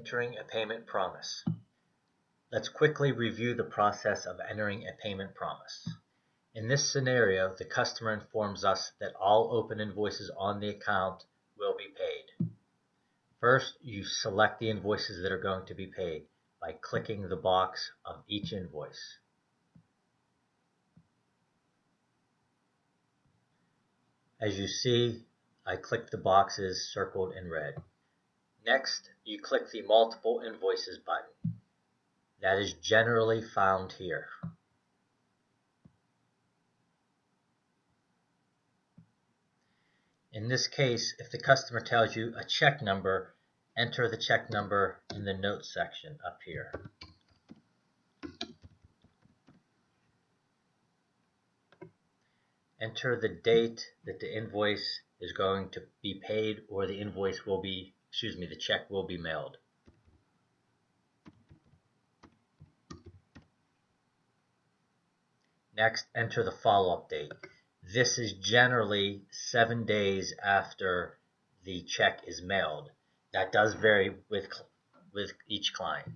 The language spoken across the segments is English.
Entering a payment promise. Let's quickly review the process of entering a payment promise. In this scenario, the customer informs us that all open invoices on the account will be paid. First, you select the invoices that are going to be paid by clicking the box of each invoice. As you see, I clicked the boxes circled in red. Next, you click the Multiple Invoices button. That is generally found here. In this case, if the customer tells you a check number, enter the check number in the notes section up here. Enter the date that the invoice is going to be paid or the invoice will be, the check will be mailed. Next, enter the follow-up date. This is generally 7 days after the check is mailed. That does vary with each client.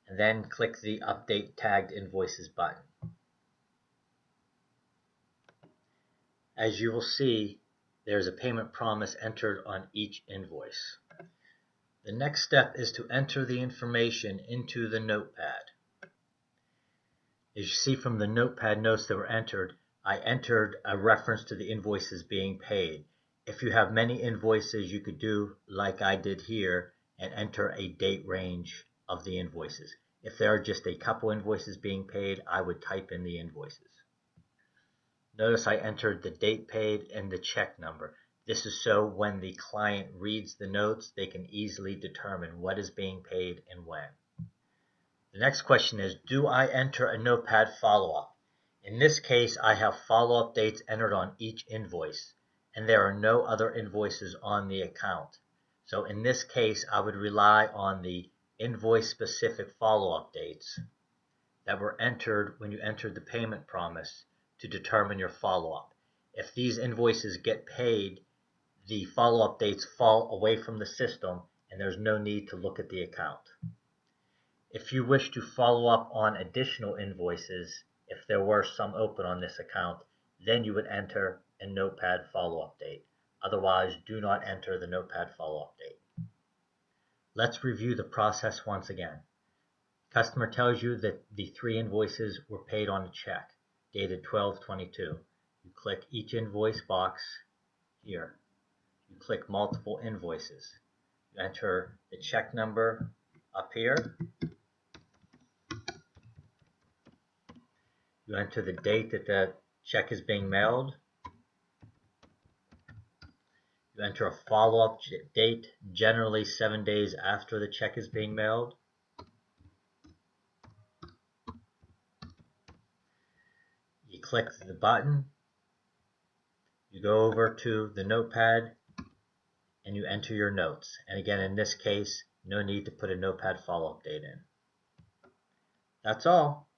And then click the Update Tagged Invoices button. As you will see, there's a payment promise entered on each invoice. The next step is to enter the information into the notepad. As you see from the notepad notes that were entered, I entered a reference to the invoices being paid. If you have many invoices, you could do like I did here and enter a date range of the invoices. If there are just a couple invoices being paid, I would type in the invoices. Notice I entered the date paid and the check number. This is so when the client reads the notes, they can easily determine what is being paid and when. The next question is, do I enter a notepad follow-up? In this case, I have follow-up dates entered on each invoice, and there are no other invoices on the account. So in this case, I would rely on the invoice-specific follow-up dates that were entered when you entered the payment promise to determine your follow-up. If these invoices get paid, the follow-up dates fall away from the system and there's no need to look at the account. If you wish to follow up on additional invoices, if there were some open on this account, then you would enter a notepad follow-up date. Otherwise, do not enter the notepad follow-up date. Let's review the process once again. Customer tells you that the 3 invoices were paid on a check dated 12/22. You click each invoice box here. You click multiple invoices. You enter the check number up here. You enter the date that the check is being mailed. You enter a follow-up date, generally 7 days after the check is being mailed. You click the button. You go over to the notepad and you enter your notes. And again, in this case, no need to put a notepad follow-up date in. That's all.